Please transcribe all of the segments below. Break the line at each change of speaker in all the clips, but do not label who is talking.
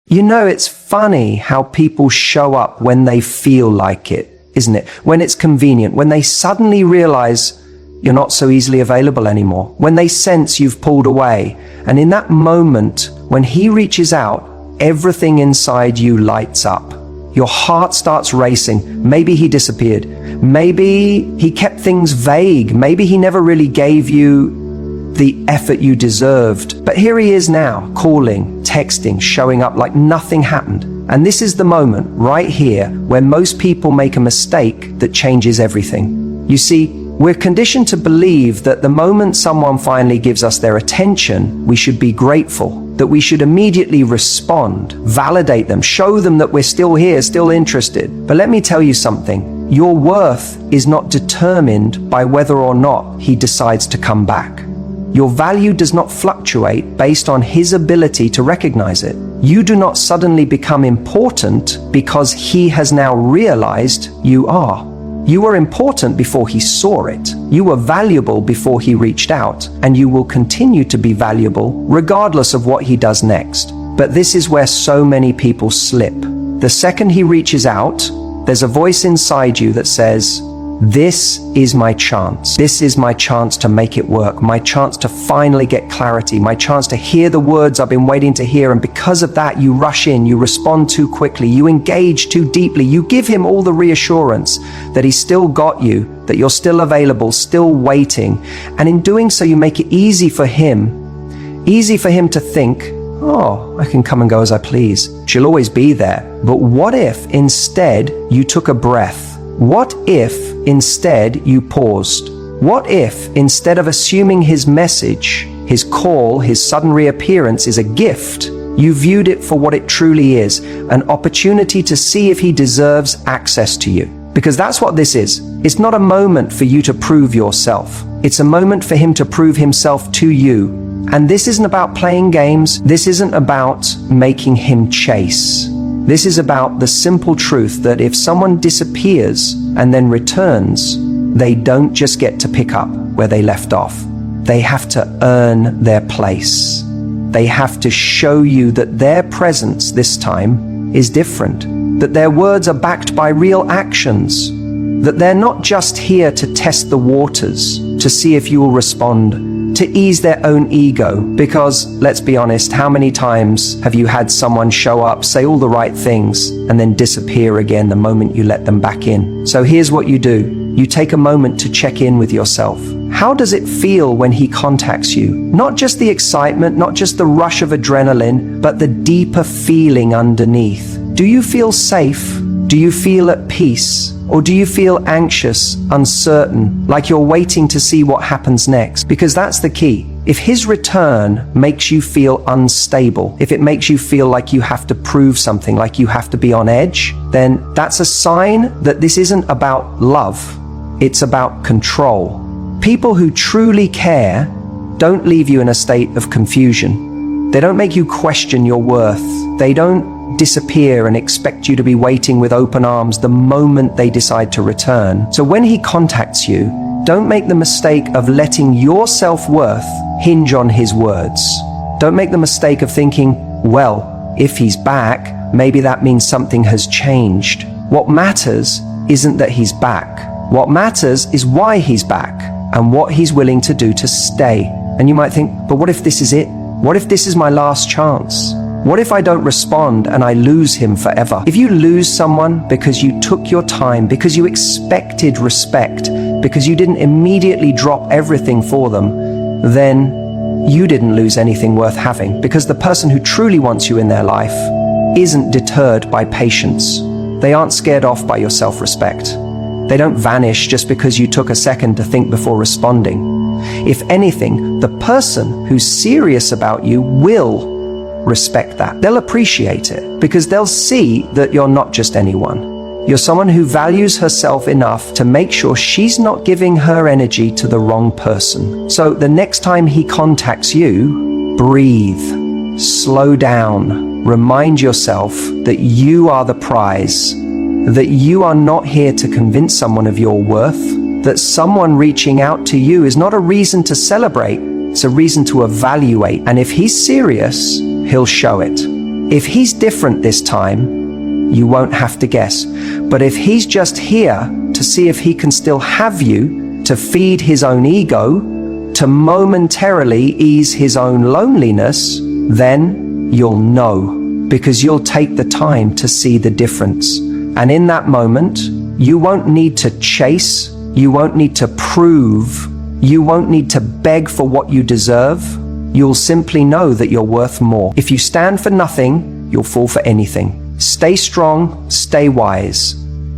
You know, it's funny how people show up when they feel like it, isn't it? When it's convenient, when they suddenly realize you're not so easily available anymore, when they sense you've pulled away. And in that moment, when he reaches out, everything inside you lights up. Your heart starts racing. Maybe he disappeared. Maybe he kept things vague. Maybe he never really gave you the effort you deserved. But here he is now, calling, texting, showing up like nothing happened. And this is the moment, right here, where most people make a mistake that changes everything. You see, we're conditioned to believe that the moment someone finally gives us their attention, we should be grateful, that we should immediately respond, validate them, show them that we're still here, still interested. But let me tell you something. Your worth is not determined by whether or not he decides to come back. Your value does not fluctuate based on his ability to recognize it. You do not suddenly become important because he has now realized you are. You were important before he saw it. You were valuable before he reached out, and you will continue to be valuable regardless of what he does next. But this is where so many people slip. The second he reaches out, there's a voice inside you that says, "This is my chance. This is my chance to make it work, my chance to finally get clarity, my chance to hear the words I've been waiting to hear." And because of that, you rush in, you respond too quickly, you engage too deeply, you give him all the reassurance that he's still got you, that you're still available, still waiting. And in doing so, you make it easy for him to think, "Oh, I can come and go as I please. She'll always be there." But what if instead you took a breath? What if instead you paused? What if instead of assuming his message, his call, his sudden reappearance is a gift, you viewed it for what it truly is, an opportunity to see if he deserves access to you? Because that's what this is. It's not a moment for you to prove yourself. It's a moment for him to prove himself to you. And this isn't about playing games. This isn't about making him chase. This is about the simple truth that if someone disappears and then returns, they don't just get to pick up where they left off. They have to earn their place. They have to show you that their presence this time is different, that their words are backed by real actions, that they're not just here to test the waters, to see if you will respond, to ease their own ego. Because, let's be honest, how many times have you had someone show up, say all the right things, and then disappear again the moment you let them back in? So here's what you do. You take a moment to check in with yourself. How does it feel when he contacts you? Not just the excitement, not just the rush of adrenaline, but the deeper feeling underneath. Do you feel safe? Do you feel at peace? Or do you feel anxious, uncertain, like you're waiting to see what happens next? Because that's the key. If his return makes you feel unstable, if it makes you feel like you have to prove something, like you have to be on edge, then that's a sign that this isn't about love. It's about control. People who truly care don't leave you in a state of confusion. They don't make you question your worth. They don't disappear and expect you to be waiting with open arms the moment they decide to return. So when he contacts you, don't make the mistake of letting your self-worth hinge on his words. Don't make the mistake of thinking, well, if he's back, maybe that means something has changed. What matters isn't that he's back. What matters is why he's back and what he's willing to do to stay. And you might think, but what if this is it? What if this is my last chance? What if I don't respond and I lose him forever? If you lose someone because you took your time, because you expected respect, because you didn't immediately drop everything for them, then you didn't lose anything worth having, because the person who truly wants you in their life isn't deterred by patience. They aren't scared off by your self-respect. They don't vanish just because you took a second to think before responding. If anything, the person who's serious about you will respect that. They'll appreciate it because they'll see that you're not just anyone. You're someone who values herself enough to make sure she's not giving her energy to the wrong person. So the next time he contacts you, breathe, slow down, remind yourself that you are the prize, that you are not here to convince someone of your worth, that someone reaching out to you is not a reason to celebrate, it's a reason to evaluate. And if he's serious, he'll show it. If he's different this time, you won't have to guess. But if he's just here to see if he can still have you, to feed his own ego, to momentarily ease his own loneliness, then you'll know, because you'll take the time to see the difference. And in that moment, you won't need to chase, you won't need to prove, you won't need to beg for what you deserve. You'll simply know that you're worth more. If you stand for nothing, you'll fall for anything. Stay strong, stay wise.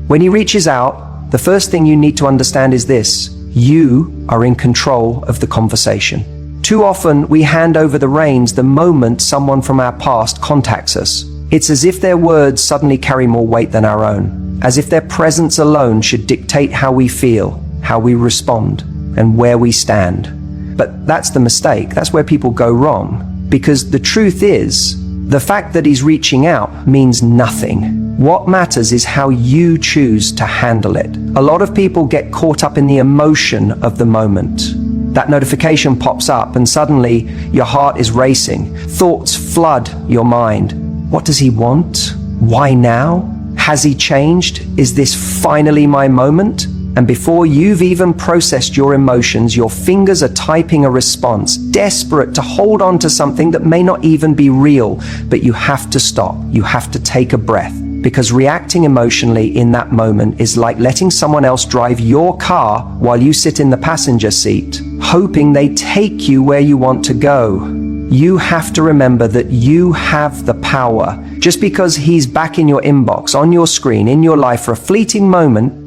When he reaches out, the first thing you need to understand is this: you are in control of the conversation. Too often, we hand over the reins the moment someone from our past contacts us. It's as if their words suddenly carry more weight than our own, as if their presence alone should dictate how we feel, how we respond, and where we stand. But that's the mistake. That's where people go wrong. Because the truth is, the fact that he's reaching out means nothing. What matters is how you choose to handle it. A lot of people get caught up in the emotion of the moment. That notification pops up and suddenly your heart is racing. Thoughts flood your mind. What does he want? Why now? Has he changed? Is this finally my moment? And before you've even processed your emotions, your fingers are typing a response, desperate to hold on to something that may not even be real. But you have to stop. You have to take a breath. Because reacting emotionally in that moment is like letting someone else drive your car while you sit in the passenger seat, hoping they take you where you want to go. You have to remember that you have the power. Just because he's back in your inbox, on your screen, in your life for a fleeting moment,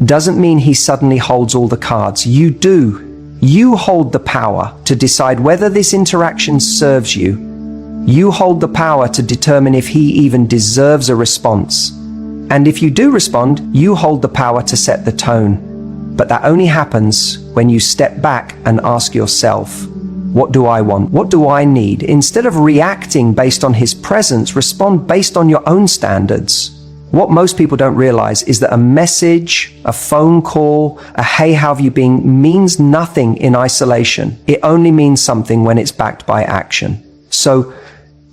doesn't mean he suddenly holds all the cards. You do. You hold the power to decide whether this interaction serves you. You hold the power to determine if he even deserves a response. And if you do respond, you hold the power to set the tone. But that only happens when you step back and ask yourself, what do I want? What do I need? Instead of reacting based on his presence, respond based on your own standards. What most people don't realize is that a message, a phone call, a hey, how have you been means nothing in isolation. It only means something when it's backed by action. So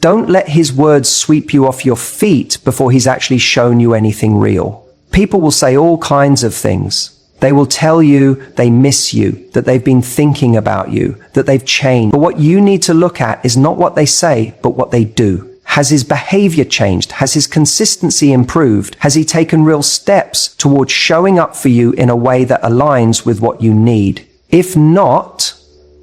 don't let his words sweep you off your feet before he's actually shown you anything real. People will say all kinds of things. They will tell you they miss you, that they've been thinking about you, that they've changed. But what you need to look at is not what they say, but what they do. Has his behavior changed? Has his consistency improved? Has he taken real steps towards showing up for you in a way that aligns with what you need? If not,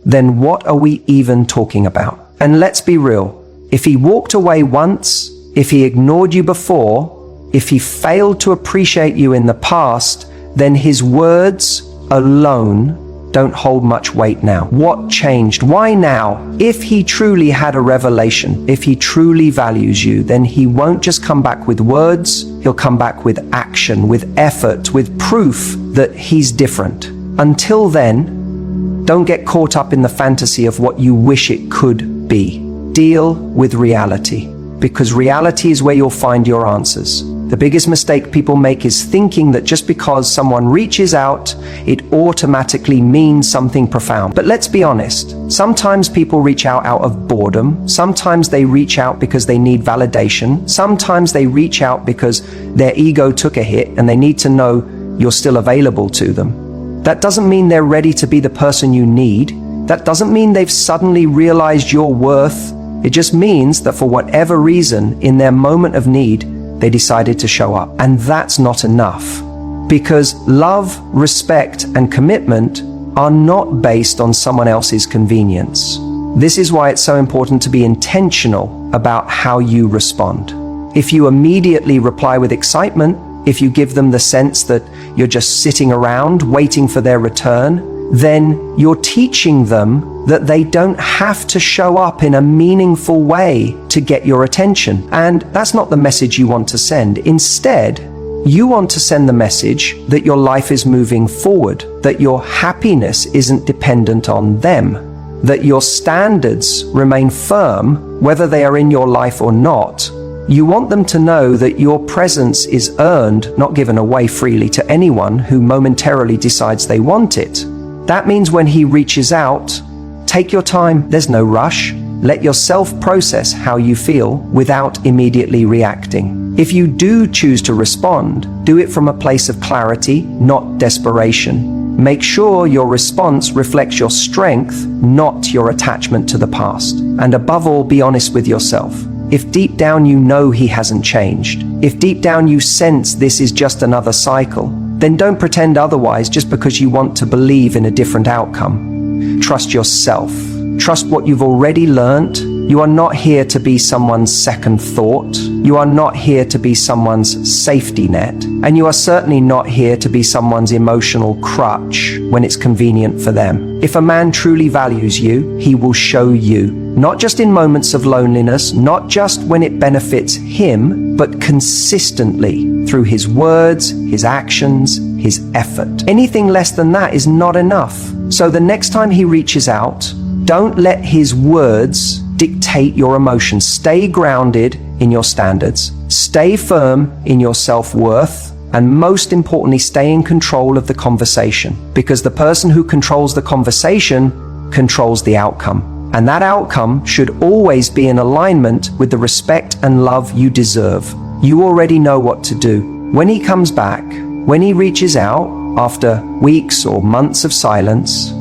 then what are we even talking about? And let's be real. If he walked away once, if he ignored you before, if he failed to appreciate you in the past, then his words alone don't hold much weight now. What changed? Why now? If he truly had a revelation, if he truly values you, then he won't just come back with words, he'll come back with action, with effort, with proof that he's different. Until then, don't get caught up in the fantasy of what you wish it could be. Deal with reality, because reality is where you'll find your answers. The biggest mistake people make is thinking that just because someone reaches out, it automatically means something profound. But let's be honest, sometimes people reach out of boredom, sometimes they reach out because they need validation, sometimes they reach out because their ego took a hit and they need to know you're still available to them. That doesn't mean they're ready to be the person you need. That doesn't mean they've suddenly realized your worth. It just means that for whatever reason, in their moment of need, they decided to show up. And that's not enough. Because love, respect, and commitment are not based on someone else's convenience. This is why it's so important to be intentional about how you respond. If you immediately reply with excitement, if you give them the sense that you're just sitting around waiting for their return, then you're teaching them that they don't have to show up in a meaningful way to get your attention. And that's not the message you want to send. Instead, you want to send the message that your life is moving forward, that your happiness isn't dependent on them, that your standards remain firm, whether they are in your life or not. You want them to know that your presence is earned, not given away freely to anyone who momentarily decides they want it. That means when he reaches out, take your time. There's no rush. Let yourself process how you feel without immediately reacting. If you do choose to respond, do it from a place of clarity, not desperation. Make sure your response reflects your strength, not your attachment to the past. And above all, be honest with yourself. If deep down you know he hasn't changed, if deep down you sense this is just another cycle, then don't pretend otherwise just because you want to believe in a different outcome. Trust yourself. Trust what you've already learned. You are not here to be someone's second thought. You are not here to be someone's safety net. And you are certainly not here to be someone's emotional crutch when it's convenient for them. If a man truly values you, he will show you, not just in moments of loneliness, not just when it benefits him, but consistently through his words, his actions, his effort. Anything less than that is not enough. So the next time he reaches out, don't let his words dictate your emotions. Stay grounded in your standards. Stay firm in your self-worth. And most importantly, stay in control of the conversation. Because the person who controls the conversation controls the outcome. And that outcome should always be in alignment with the respect and love you deserve. You already know what to do. When he comes back, when he reaches out, after weeks or months of silence,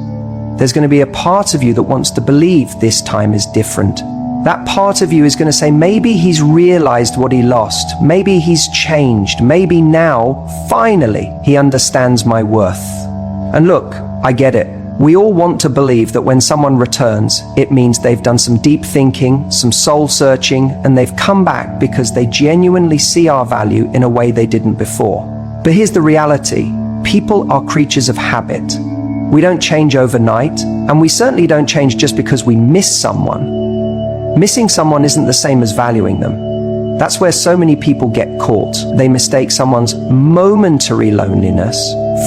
there's going to be a part of you that wants to believe this time is different. That part of you is going to say, maybe he's realized what he lost. Maybe he's changed. Maybe now, finally, he understands my worth. And look, I get it. We all want to believe that when someone returns, it means they've done some deep thinking, some soul searching, and they've come back because they genuinely see our value in a way they didn't before. But here's the reality. People are creatures of habit. We don't change overnight, and we certainly don't change just because we miss someone. Missing someone isn't the same as valuing them. That's where so many people get caught. They mistake someone's momentary loneliness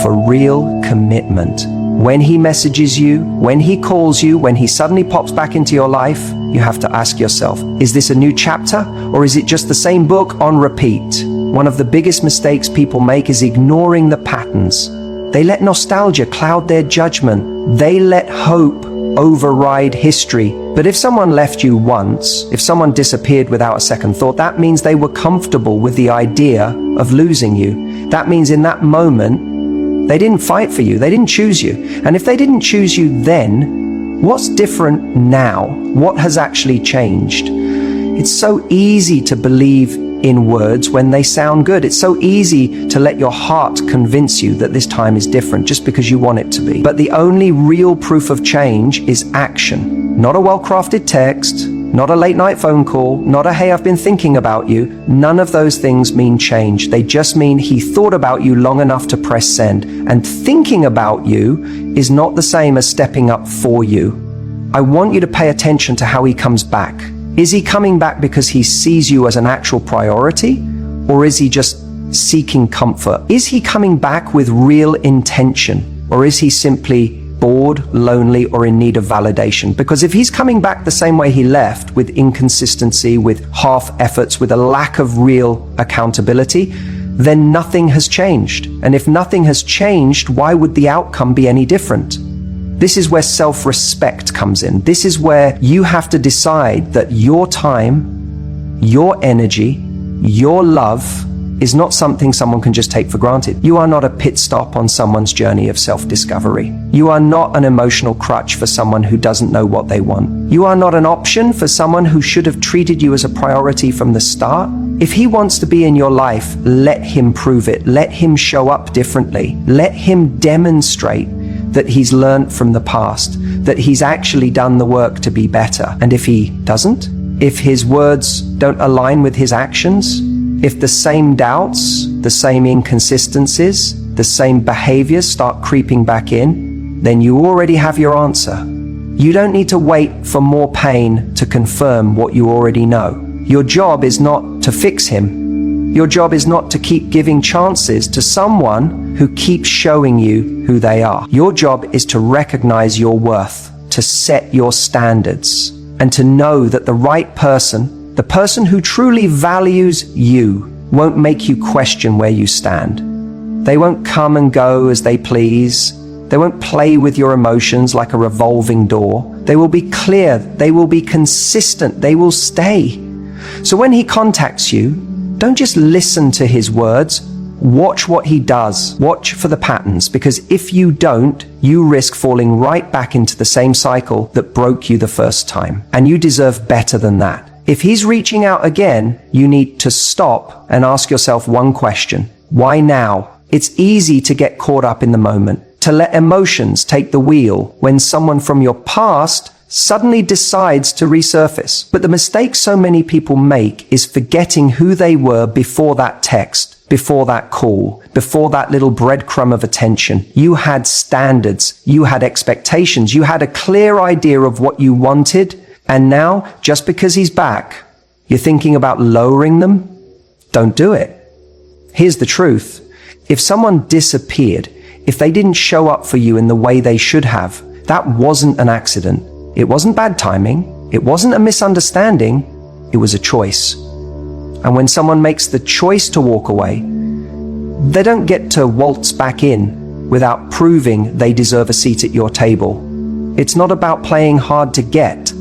for real commitment. When he messages you, when he calls you, when he suddenly pops back into your life, you have to ask yourself, is this a new chapter, or is it just the same book on repeat? One of the biggest mistakes people make is ignoring the patterns. They let nostalgia cloud their judgment. They let hope override history. But if someone left you once, if someone disappeared without a second thought, that means they were comfortable with the idea of losing you. That means in that moment, they didn't fight for you. They didn't choose you. And if they didn't choose you then, what's different now? What has actually changed? It's so easy to believe in words when they sound good. It's so easy to let your heart convince you that this time is different just because you want it to be. But the only real proof of change is action. Not a well-crafted text, not a late-night phone call, not a "hey, I've been thinking about you." None of those things mean change. They just mean he thought about you long enough to press send. And thinking about you is not the same as stepping up for you. I want you to pay attention to how he comes back. Is he coming back because he sees you as an actual priority? Or is he just seeking comfort? Is he coming back with real intention? Or is he simply bored, lonely, or in need of validation? Because if he's coming back the same way he left, with inconsistency, with half efforts, with a lack of real accountability, then nothing has changed. And if nothing has changed, why would the outcome be any different? This is where self-respect comes in. This is where you have to decide that your time, your energy, your love is not something someone can just take for granted. You are not a pit stop on someone's journey of self-discovery. You are not an emotional crutch for someone who doesn't know what they want. You are not an option for someone who should have treated you as a priority from the start. If he wants to be in your life, let him prove it. Let him show up differently. Let him demonstrate that he's learned from the past, that he's actually done the work to be better. And if he doesn't, if his words don't align with his actions, if the same doubts, the same inconsistencies, the same behaviors start creeping back in, then you already have your answer. You don't need to wait for more pain to confirm what you already know. Your job is not to fix him. Your job is not to keep giving chances to someone who keeps showing you who they are. Your job is to recognize your worth, to set your standards, and to know that the right person, the person who truly values you, won't make you question where you stand. They won't come and go as they please. They won't play with your emotions like a revolving door. They will be clear. They will be consistent. They will stay. So when he contacts you, don't just listen to his words. Watch what he does. Watch for the patterns, because if you don't, you risk falling right back into the same cycle that broke you the first time. And you deserve better than that. If he's reaching out again, you need to stop and ask yourself one question. Why now? It's easy to get caught up in the moment, to let emotions take the wheel when someone from your past suddenly decides to resurface. But the mistake so many people make is forgetting who they were before that text, before that call, before that little breadcrumb of attention. You had standards, you had expectations, you had a clear idea of what you wanted, and now, just because he's back, you're thinking about lowering them? Don't do it. Here's the truth. If someone disappeared, if they didn't show up for you in the way they should have, that wasn't an accident. It wasn't bad timing. It wasn't a misunderstanding. It was a choice. And when someone makes the choice to walk away, they don't get to waltz back in without proving they deserve a seat at your table. It's not about playing hard to get.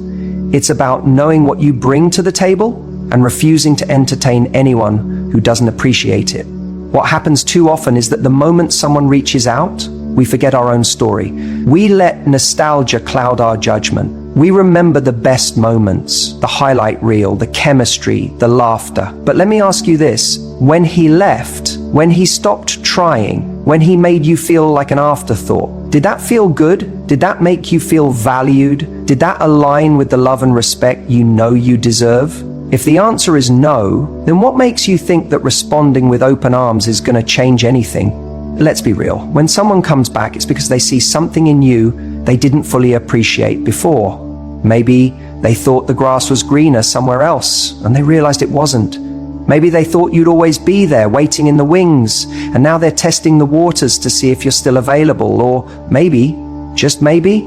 It's about knowing what you bring to the table and refusing to entertain anyone who doesn't appreciate it. What happens too often is that the moment someone reaches out, we forget our own story. We let nostalgia cloud our judgment. We remember the best moments, the highlight reel, the chemistry, the laughter. But let me ask you this. When he left, when he stopped trying, when he made you feel like an afterthought, did that feel good? Did that make you feel valued? Did that align with the love and respect you know you deserve? If the answer is no, then what makes you think that responding with open arms is going to change anything? Let's be real. When someone comes back, it's because they see something in you they didn't fully appreciate before. Maybe they thought the grass was greener somewhere else, and they realized it wasn't. Maybe they thought you'd always be there, waiting in the wings, and now they're testing the waters to see if you're still available. Or maybe, just maybe,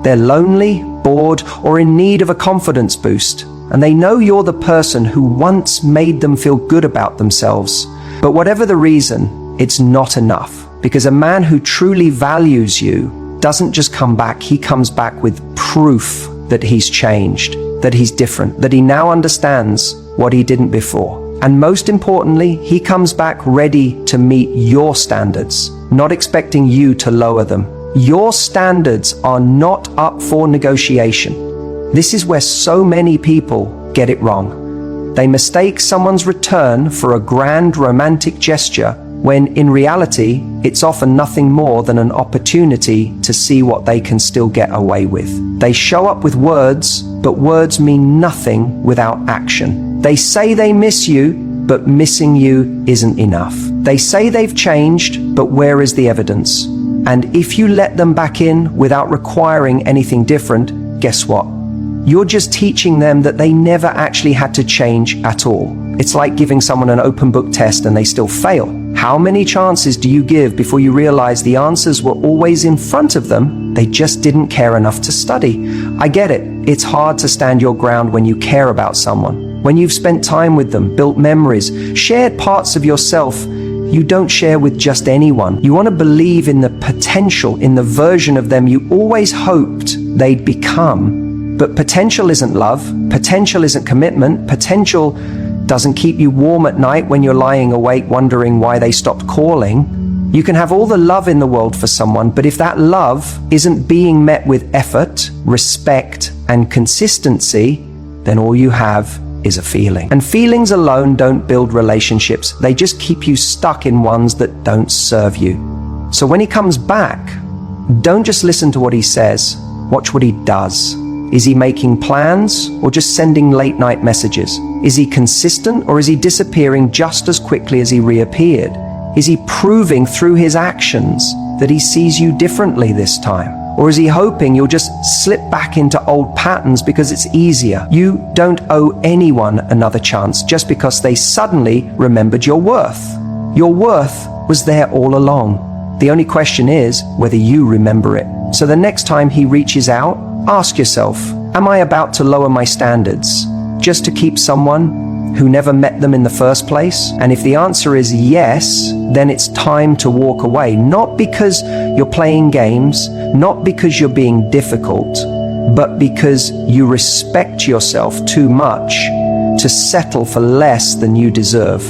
they're lonely, bored, or in need of a confidence boost. And they know you're the person who once made them feel good about themselves. But whatever the reason, it's not enough. Because a man who truly values you doesn't just come back, he comes back with proof that he's changed, that he's different, that he now understands what he didn't before. And most importantly, he comes back ready to meet your standards, not expecting you to lower them. Your standards are not up for negotiation. This is where so many people get it wrong. They mistake someone's return for a grand romantic gesture, when in reality, it's often nothing more than an opportunity to see what they can still get away with. They show up with words, but words mean nothing without action. They say they miss you, but missing you isn't enough. They say they've changed, but where is the evidence? And if you let them back in without requiring anything different, guess what? You're just teaching them that they never actually had to change at all. It's like giving someone an open book test and they still fail. How many chances do you give before you realize the answers were always in front of them? They just didn't care enough to study. I get it. It's hard to stand your ground when you care about someone. When you've spent time with them, built memories, shared parts of yourself you don't share with just anyone. You want to believe in the potential, in the version of them you always hoped they'd become. But potential isn't love, potential isn't commitment, potential doesn't keep you warm at night when you're lying awake wondering why they stopped calling. You can have all the love in the world for someone, but if that love isn't being met with effort, respect, and consistency, then all you have is a feeling. And feelings alone don't build relationships, they just keep you stuck in ones that don't serve you. So when he comes back, don't just listen to what he says, watch what he does. Is he making plans or just sending late night messages? Is he consistent or is he disappearing just as quickly as he reappeared? Is he proving through his actions that he sees you differently this time? Or is he hoping you'll just slip back into old patterns because it's easier? You don't owe anyone another chance just because they suddenly remembered your worth. Your worth was there all along. The only question is whether you remember it. So the next time he reaches out, ask yourself, am I about to lower my standards just to keep someone who never met them in the first place? And if the answer is yes, then it's time to walk away. Not because you're playing games, not because you're being difficult, but because you respect yourself too much to settle for less than you deserve.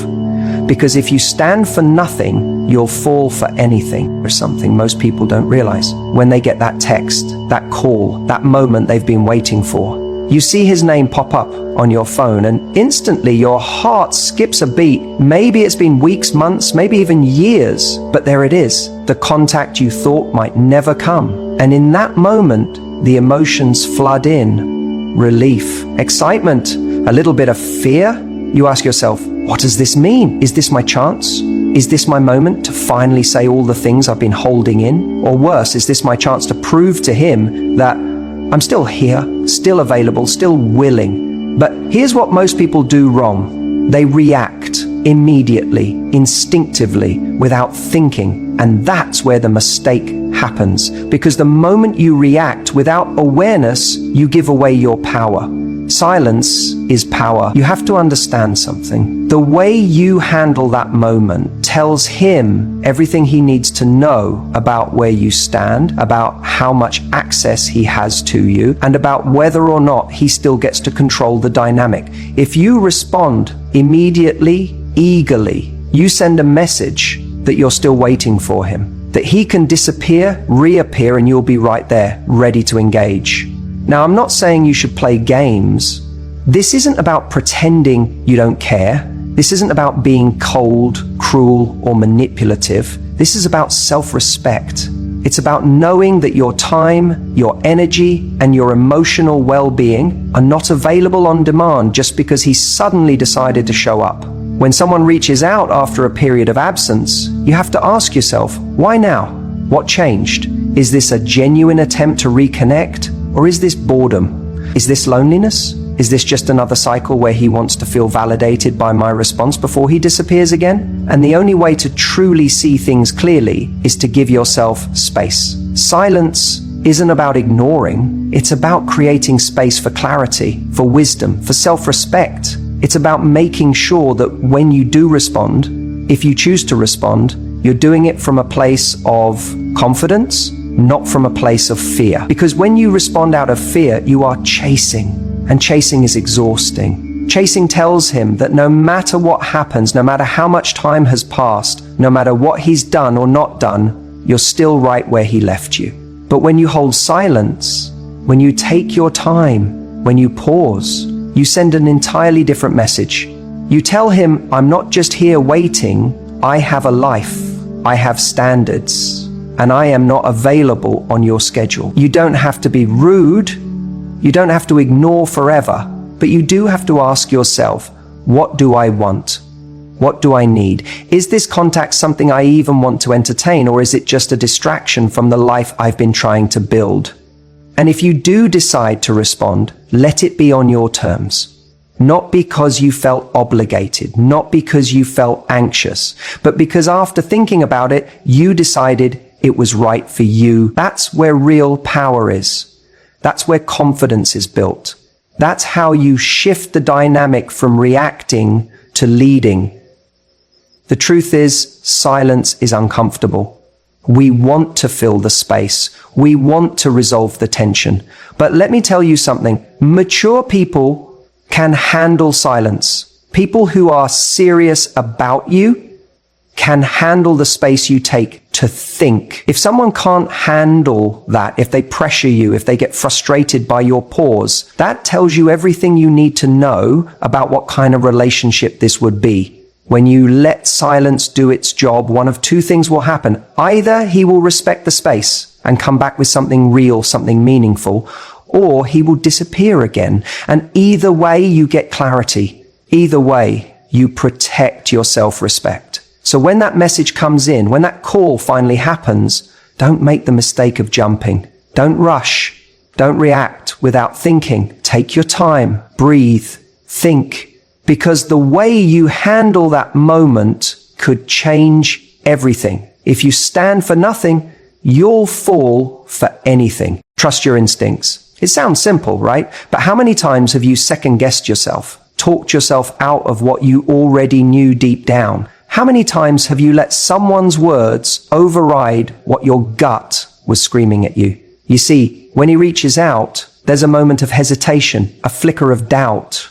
Because if you stand for nothing, you'll fall for anything. There's something most people don't realize. When they get that text, that call, that moment they've been waiting for, you see his name pop up on your phone and instantly your heart skips a beat. Maybe it's been weeks, months, maybe even years, but there it is, the contact you thought might never come. And in that moment, the emotions flood in. Relief, excitement, a little bit of fear. You ask yourself, what does this mean? Is this my chance? Is this my moment to finally say all the things I've been holding in? Or worse, is this my chance to prove to him that I'm still here, still available, still willing? But here's what most people do wrong. They react immediately, instinctively, without thinking. And that's where the mistake happens. Because the moment you react without awareness, you give away your power. Silence is power. You have to understand something. The way you handle that moment tells him everything he needs to know about where you stand, about how much access he has to you, and about whether or not he still gets to control the dynamic. If you respond immediately, eagerly, you send a message that you're still waiting for him, that he can disappear, reappear, and you'll be right there, ready to engage. Now, I'm not saying you should play games. This isn't about pretending you don't care. This isn't about being cold, cruel, or manipulative. This is about self-respect. It's about knowing that your time, your energy, and your emotional well-being are not available on demand just because he suddenly decided to show up. When someone reaches out after a period of absence, you have to ask yourself, why now? What changed? Is this a genuine attempt to reconnect? Or is this boredom? Is this loneliness? Is this just another cycle where he wants to feel validated by my response before he disappears again? And the only way to truly see things clearly is to give yourself space. Silence isn't about ignoring. It's about creating space for clarity, for wisdom, for self-respect. It's about making sure that when you do respond, if you choose to respond, you're doing it from a place of confidence, not from a place of fear. Because when you respond out of fear, you are chasing, and chasing is exhausting. Chasing tells him that no matter what happens, no matter how much time has passed, no matter what he's done or not done, you're still right where he left you. But when you hold silence, when you take your time, when you pause, you send an entirely different message. You tell him, I'm not just here waiting, I have a life, I have standards, and I am not available on your schedule. You don't have to be rude, you don't have to ignore forever, but you do have to ask yourself, what do I want? What do I need? Is this contact something I even want to entertain, or is it just a distraction from the life I've been trying to build? And if you do decide to respond, let it be on your terms. Not because you felt obligated, not because you felt anxious, but because after thinking about it, you decided it was right for you. That's where real power is. That's where confidence is built. That's how you shift the dynamic from reacting to leading. The truth is, silence is uncomfortable. We want to fill the space. We want to resolve the tension. But let me tell you something. Mature people can handle silence. People who are serious about you can handle the space you take to think. If someone can't handle that, if they pressure you, if they get frustrated by your pause, that tells you everything you need to know about what kind of relationship this would be. When you let silence do its job, one of two things will happen. Either he will respect the space and come back with something real, something meaningful, or he will disappear again. And either way, you get clarity. Either way, you protect your self-respect. So when that message comes in, when that call finally happens, don't make the mistake of jumping. Don't rush. Don't react without thinking. Take your time. Breathe. Think. Because the way you handle that moment could change everything. If you stand for nothing, you'll fall for anything. Trust your instincts. It sounds simple, right? But how many times have you second-guessed yourself, talked yourself out of what you already knew deep down? How many times have you let someone's words override what your gut was screaming at you? You see, when he reaches out, There's a moment of hesitation, a flicker of doubt.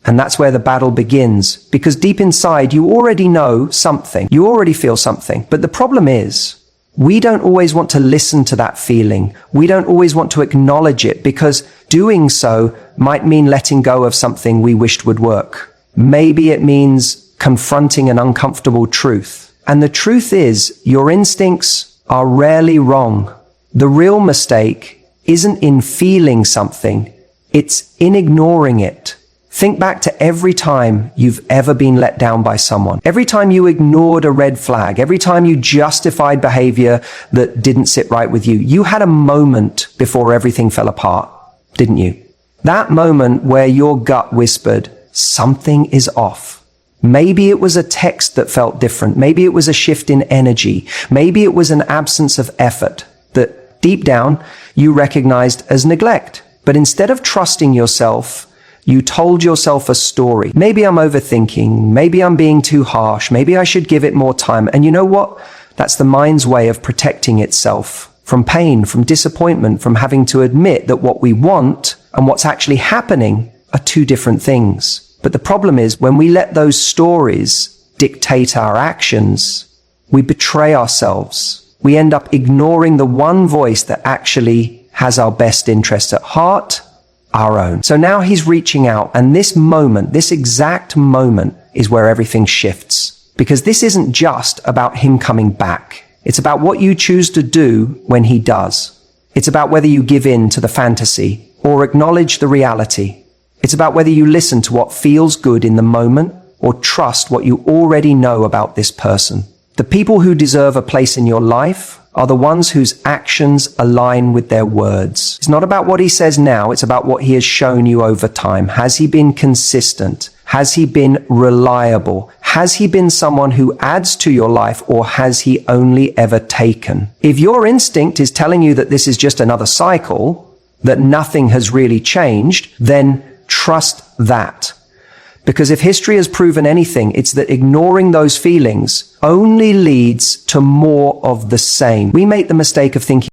And that's where the battle begins, because deep inside, you already know something. You already feel something. But the problem is, we don't always want to listen to that feeling. We don't always want to acknowledge it, because doing so might mean letting go of something we wished would work. Maybe it means confronting an uncomfortable truth. And the truth is, your instincts are rarely wrong. The real mistake isn't in feeling something, it's in ignoring it. Think back to every time you've ever been let down by someone. Every time you ignored a red flag, every time you justified behavior that didn't sit right with you, you had a moment before everything fell apart, didn't you? That moment where your gut whispered, something is off. Maybe it was a text that felt different. Maybe it was a shift in energy. Maybe it was an absence of effort that deep down you recognized as neglect. But instead of trusting yourself, you told yourself a story. Maybe I'm overthinking. Maybe I'm being too harsh. Maybe I should give it more time. And you know what? That's the mind's way of protecting itself from pain, from disappointment, from having to admit that what we want and what's actually happening are two different things. But the problem is, when we let those stories dictate our actions, we betray ourselves. We end up ignoring the one voice that actually has our best interests at heart, our own. So now he's reaching out, and this moment, this exact moment, is where everything shifts. Because this isn't just about him coming back. It's about what you choose to do when he does. It's about whether you give in to the fantasy or acknowledge the reality. It's about whether you listen to what feels good in the moment or trust what you already know about this person. The people who deserve a place in your life are the ones whose actions align with their words. It's not about what he says now, it's about what he has shown you over time. Has he been consistent? Has he been reliable? Has he been someone who adds to your life, or has he only ever taken? If your instinct is telling you that this is just another cycle, that nothing has really changed, then trust that. Because if history has proven anything, it's that ignoring those feelings only leads to more of the same. We make the mistake of thinking